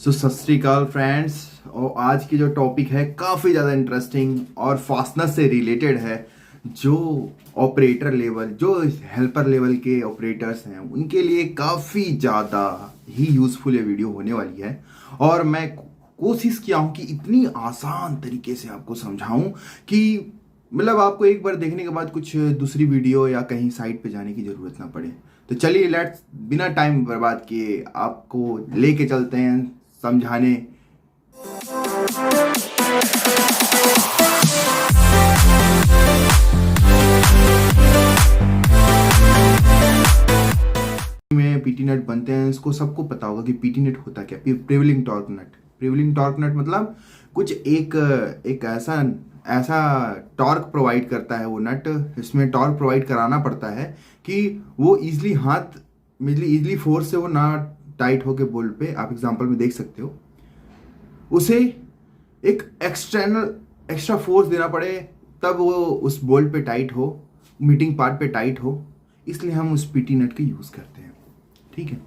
सत श्री अकाल फ्रेंड्स। और आज की जो टॉपिक है काफ़ी ज़्यादा इंटरेस्टिंग और फास्टनेस से रिलेटेड है। जो ऑपरेटर लेवल, जो हेल्पर लेवल के ऑपरेटर्स हैं, उनके लिए काफ़ी ज़्यादा ही यूज़फुल ये वीडियो होने वाली है। और मैं कोशिश किया हूँ कि इतनी आसान तरीके से आपको समझाऊँ कि मतलब आपको एक बार देखने के बाद कुछ दूसरी वीडियो या कहीं साइट पे जाने की ज़रूरत ना पड़े। तो चलिए लेट्स बिना टाइम बर्बाद किए आपको लेके चलते हैं समझाने। में पीटी नट बनते हैं, इसको सबको पता होगा कि पीटी नट होता क्या। प्रिविलिंग टॉर्क नट, प्रिविलिंग टॉर्क नट मतलब कुछ एक ऐसा टॉर्क प्रोवाइड करता है वो नट। इसमें टॉर्क प्रोवाइड कराना पड़ता है कि वो इजली फोर्स से वो ना टाइट होके बोल्ट पे, आप एग्जांपल में देख सकते हो, उसे एक एक्स्ट्रा फोर्स देना पड़े तब वो उस बोल्ट पे टाइट हो, मीटिंग पार्ट पे टाइट हो। इसलिए हम उस पीटी नट का यूज़ करते हैं। ठीक है,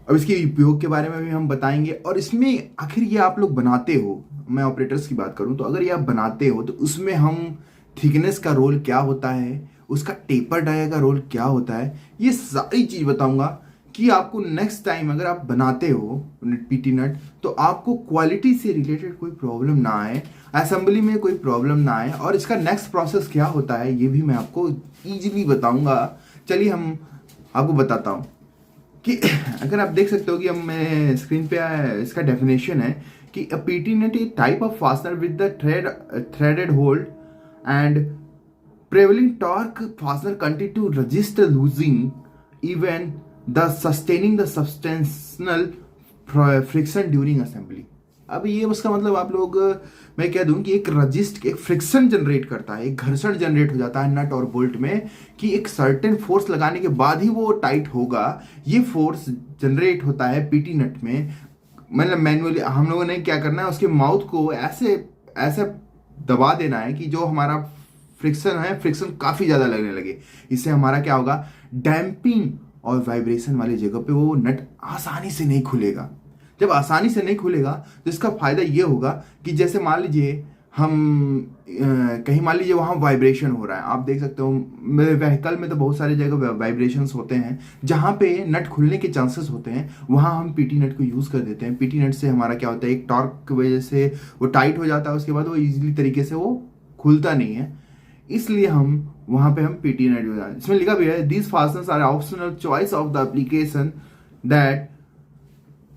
अब इसके उपयोग के बारे में भी हम बताएंगे। और इसमें आखिर ये आप लोग बनाते हो, मैं ऑपरेटर्स की बात करूं तो अगर ये आप बनाते हो तो उसमें हम थिकनेस का रोल क्या होता है, उसका टेपर डाया का रोल क्या होता है, ये सारी चीज़ बताऊंगा कि आपको नेक्स्ट टाइम अगर आप बनाते हो पीटी नट तो आपको क्वालिटी से रिलेटेड कोई प्रॉब्लम ना आए, असेंबली में कोई प्रॉब्लम ना आए, और इसका नेक्स्ट प्रोसेस क्या होता है ये भी मैं आपको ईजिली बताऊंगा। चलिए हम आपको बताता हूँ कि अगर आप देख सकते हो कि हम स्क्रीन पे इसका डेफिनेशन है कि a PT nut a type of fastener with the threaded hold and prevailing torque fastener continue to resist losing even the sustaining the substantial friction during assembly। अब ये उसका मतलब आप लोग, मैं कह दूं कि एक फ्रिक्शन जनरेट करता है, एक घर्षण जनरेट हो जाता है नट और बोल्ट में कि एक सर्टेन फोर्स लगाने के बाद ही वो टाइट होगा। ये फोर्स जनरेट होता है पीटी नट में। मतलब मैनुअली हम लोगों ने क्या करना है, उसके माउथ को ऐसे ऐसे दबा देना है कि जो हमारा फ्रिक्शन काफी ज्यादा लगने लगे। इससे हमारा क्या होगा, डैम्पिंग और वाइब्रेशन वाली जगह पे वो नट आसानी से नहीं खुलेगा। जब आसानी से नहीं खुलेगा तो इसका फायदा ये होगा कि जैसे मान लीजिए हम कहीं मान लीजिए वहां वाइब्रेशन हो रहा है, आप देख सकते हो व्हीकल में तो बहुत सारी जगह वाइब्रेशंस होते हैं, जहां पे नट खुलने के चांसेस होते हैं वहां हम पीटी नट को यूज कर देते हैं। पीटी नट से हमारा क्या होता है, एक टॉर्क की वजह से वो टाइट हो जाता है, उसके बाद वो इजीली तरीके से वो खुलता नहीं है, इसलिए हम वहां पे हम पीटी नट यूज करते हैं। इसमें लिखा भी है these fasteners are optional choice of the application that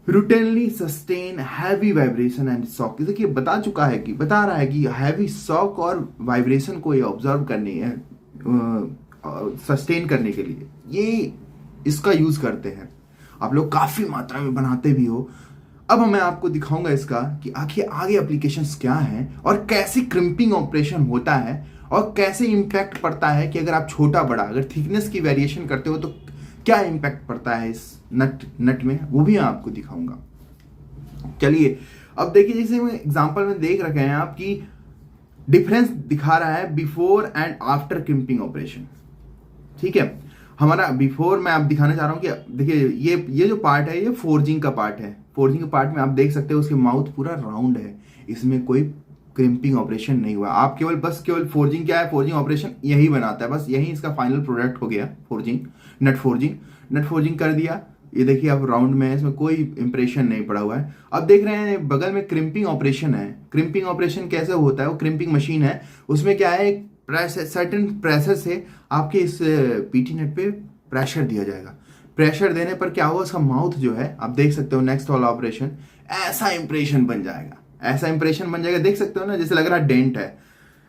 routinely sustain heavy vibration and shock। देखिए बता रहा है कि हैवी शॉक और वाइब्रेशन को ये ऑब्जर्व करनी है, सस्टेन करने के लिए ये इसका यूज करते हैं। आप लोग काफी मात्रा में बनाते भी हो। अब मैं आपको दिखाऊंगा इसका कि आखिर आगे एप्लीकेशंस क्या हैं और कैसे क्रिम्पिंग ऑपरेशन होता है और कैसे इम्पैक्ट पड़ता है कि अगर आप छोटा बड़ा अगर थिकनेस की वेरिएशन करते हो तो क्या इम्पैक्ट पड़ता है इस नट में, वो भी मैं आपको दिखाऊंगा। चलिए अब देखिए, जैसे एग्जांपल में देख रखे हैं आप कि डिफरेंस दिखा रहा है before and after crimping operation. ठीक है, हमारा बिफोर मैं आप दिखाना चाह रहा हूं कि देखिए ये जो पार्ट है ये फोर्जिंग का पार्ट है। फोर्जिंग के पार्ट में आप देख सकते हो उसके माउथ पूरा राउंड है, इसमें कोई क्रिम्पिंग ऑपरेशन नहीं हुआ। आप केवल फोर्जिंग क्या है, फोर्जिंग ऑपरेशन यही बनाता है, बस यही इसका फाइनल प्रोडक्ट हो गया फोर्जिंग। नट फोर्जिंग कर दिया, ये देखिए अब राउंड में है, इसमें कोई इंप्रेशन नहीं पड़ा हुआ है। अब देख रहे हैं बगल में क्रिम्पिंग ऑपरेशन है। क्रिम्पिंग ऑपरेशन कैसे होता है, वो क्रिम्पिंग मशीन है, उसमें क्या है, सर्टेन प्रेशर से आपके इस पीटी नट पे प्रेशर दिया जाएगा। प्रेशर देने पर क्या होगा, उसका माउथ जो है आप देख सकते हो नेक्स्ट वाला ऑपरेशन ऐसा इंप्रेशन बन जाएगा। देख सकते हो ना, जैसे लग रहा है डेंट है।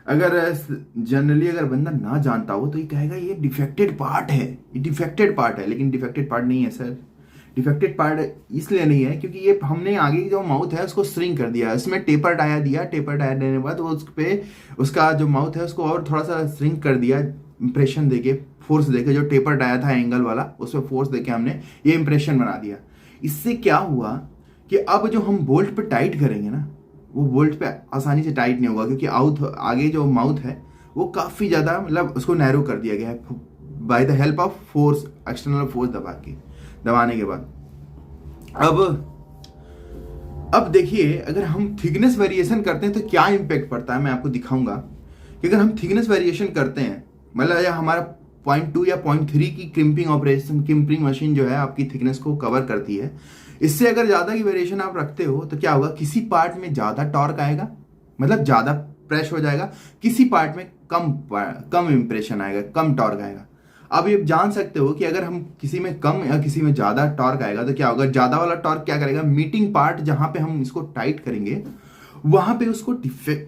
अगर जनरली अगर बंदा ना जानता हो तो ये कहेगा ये डिफेक्टेड पार्ट है, लेकिन डिफेक्टेड पार्ट नहीं है सर। डिफेक्टेड पार्ट इसलिए नहीं है क्योंकि ये हमने आगे जो माउथ है उसको श्रिंक कर दिया, इसमें टेपर डाया देने के बाद वो उस पे उसका जो माउथ है उसको और थोड़ा सा श्रिंक कर दिया, इंप्रेशन देके, फोर्स देके, जो टेपर डाया था एंगल वाला उसमें फोर्स देके हमने ये इंप्रेशन बना दिया। इससे क्या हुआ कि अब जो हम बोल्ट पे टाइट करेंगे ना, वो बोल्ट पे आसानी से टाइट नहीं होगा क्योंकि आगे जो माउथ है वो काफ़ी ज़्यादा मतलब उसको नैरो कर दिया गया है by the help of force, external force दबाने के बाद। अब अब देखिए, अगर हम थिकनेस वेरिएशन करते हैं तो क्या इम्पैक्ट पड़ता है, मैं आपको दिखाऊंगा कि अगर हम थिकनेस वेरिएशन करते हैं, मतलब या हमारा 0.2 या 0.3 की क्रिम्पिंग ऑपरेशन, क्रिम्पिंग मशीन जो है आपकी थिकनेस को कवर करती है, इससे अगर ज़्यादा की वेरिएशन आप रखते हो तो क्या होगा, किसी पार्ट में ज़्यादा टॉर्क आएगा, मतलब ज़्यादा प्रेस हो जाएगा, किसी पार्ट में कम इम्प्रेशन आएगा, कम टॉर्क आएगा। अब ये जान सकते हो कि अगर हम किसी में कम या किसी में ज़्यादा टॉर्क आएगा तो क्या होगा, ज़्यादा वाला टॉर्क क्या करेगा, मीटिंग पार्ट जहाँ पे हम इसको टाइट करेंगे वहां पे उसको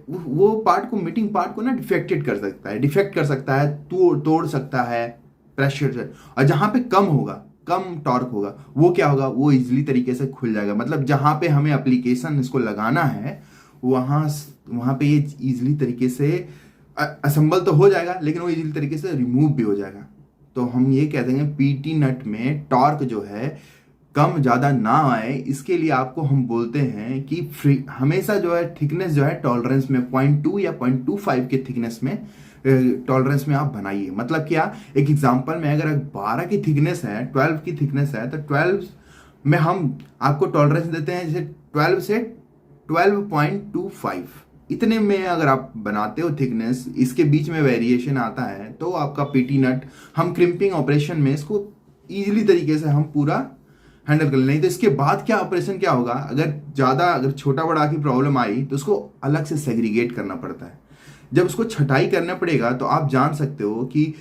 वो पार्ट को, मीटिंग पार्ट को ना डिफेक्टेड कर सकता है, डिफेक्ट कर सकता है, तोड़ सकता है प्रेशर से। और जहां पे कम होगा, कम टॉर्क होगा, वो क्या होगा, वो इजीली तरीके से खुल जाएगा। मतलब जहां पे हमें एप्लीकेशन इसको लगाना है वहां पे ये इजीली तरीके से असेंबल तो हो जाएगा, लेकिन वो इजीली तरीके से रिमूव भी हो जाएगा। तो हम ये कहते हैं पीटी नट में टॉर्क जो है कम ज़्यादा ना आए, इसके लिए आपको हम बोलते हैं कि हमेशा जो है थिकनेस जो है टॉलरेंस में 0.2 या 0.25 के थिकनेस में टॉलरेंस में आप बनाइए। मतलब क्या, एक एग्जांपल में अगर 12 की थिकनेस है, 12 की थिकनेस है, तो 12 में हम आपको टॉलरेंस देते हैं जैसे 12 से 12.25, इतने में अगर आप बनाते हो थिकनेस, इसके बीच में वेरिएशन आता है तो आपका पीटी नट, हम क्रिम्पिंग ऑपरेशन में इसको इजीली तरीके से हम पूरा हैंडल कर ले। नहीं तो इसके बाद क्या ऑपरेशन क्या होगा, अगर छोटा बड़ा की प्रॉब्लम आई तो उसको अलग से सेग्रीगेट करना पड़ता है। जब उसको छटाई करना पड़ेगा तो आप जान सकते हो कि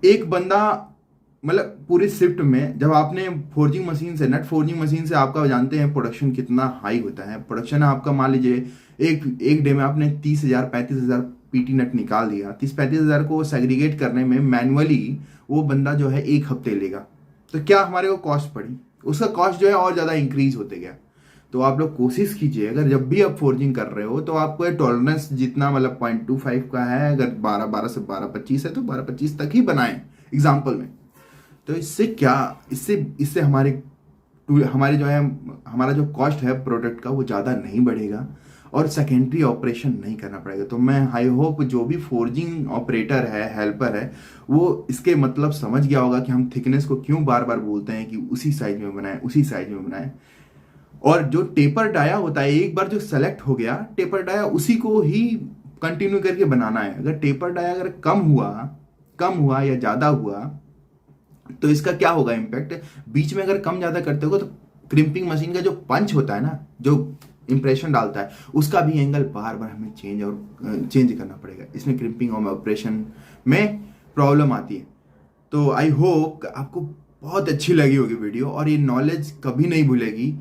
एक बंदा, मतलब पूरी शिफ्ट में, जब आपने फोर्जिंग मशीन से, नट फोर्जिंग मशीन से आपका जानते हैं प्रोडक्शन कितना हाई होता है। प्रोडक्शन आपका मान लीजिए एक डे में आपने 30,000 35,000 पीटी नट निकाल दिया, 30-35,000 को सेग्रीगेट करने में मैनुअली वो बंदा जो है 1 हफ्ते लेगा। तो क्या हमारे को कॉस्ट पड़ी, उसका कॉस्ट जो है और ज़्यादा इंक्रीज होते गया। तो आप लोग कोशिश कीजिए, अगर जब भी आप फोर्जिंग कर रहे हो तो आपको टॉलरेंस जितना, मतलब 0.25 का है, अगर 12 से 12-25 है तो 12-25 तक ही बनाएं एग्जाम्पल में। तो इससे क्या, इससे हमारे जो है, हमारा जो कॉस्ट है प्रोडक्ट का वो ज़्यादा नहीं बढ़ेगा और सेकेंडरी ऑपरेशन नहीं करना पड़ेगा। तो मैं आई होप जो भी फोर्जिंग ऑपरेटर है, हेल्पर है, वो इसके मतलब समझ गया होगा कि हम थिकनेस को क्यों बार बार बोलते हैं कि उसी साइज में बनाएं, उसी साइज में बनाएं। और जो टेपर डाया होता है, एक बार जो सेलेक्ट हो गया टेपर डाया, उसी को ही कंटिन्यू करके बनाना है। अगर टेपर डाया अगर कम हुआ या ज़्यादा हुआ तो इसका क्या होगा इम्पैक्ट, बीच में अगर कम ज़्यादा करते हो तो क्रिम्पिंग मशीन का जो पंच होता है ना, जो इंप्रेशन डालता है, उसका भी एंगल बार बार हमें चेंज करना पड़ेगा। इसमें क्रिम्पिंग ऑपरेशन में प्रॉब्लम आती है। तो आई होप आपको बहुत अच्छी लगी होगी वीडियो और ये नॉलेज कभी नहीं भूलेगी।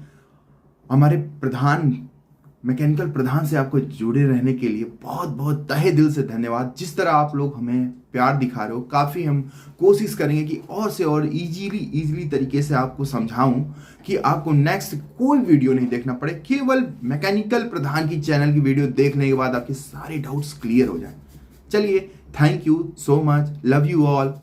हमारे मैकेनिकल प्रधान से आपको जुड़े रहने के लिए बहुत बहुत तहे दिल से धन्यवाद। जिस तरह आप लोग हमें प्यार दिखा रहे हो, काफ़ी हम कोशिश करेंगे कि और से और इजीली तरीके से आपको समझाऊं कि आपको नेक्स्ट कोई वीडियो नहीं देखना पड़े, केवल मैकेनिकल प्रधान की चैनल की वीडियो देखने के बाद आपके सारे डाउट्स क्लियर हो जाएं। चलिए, thank you so much, love you all.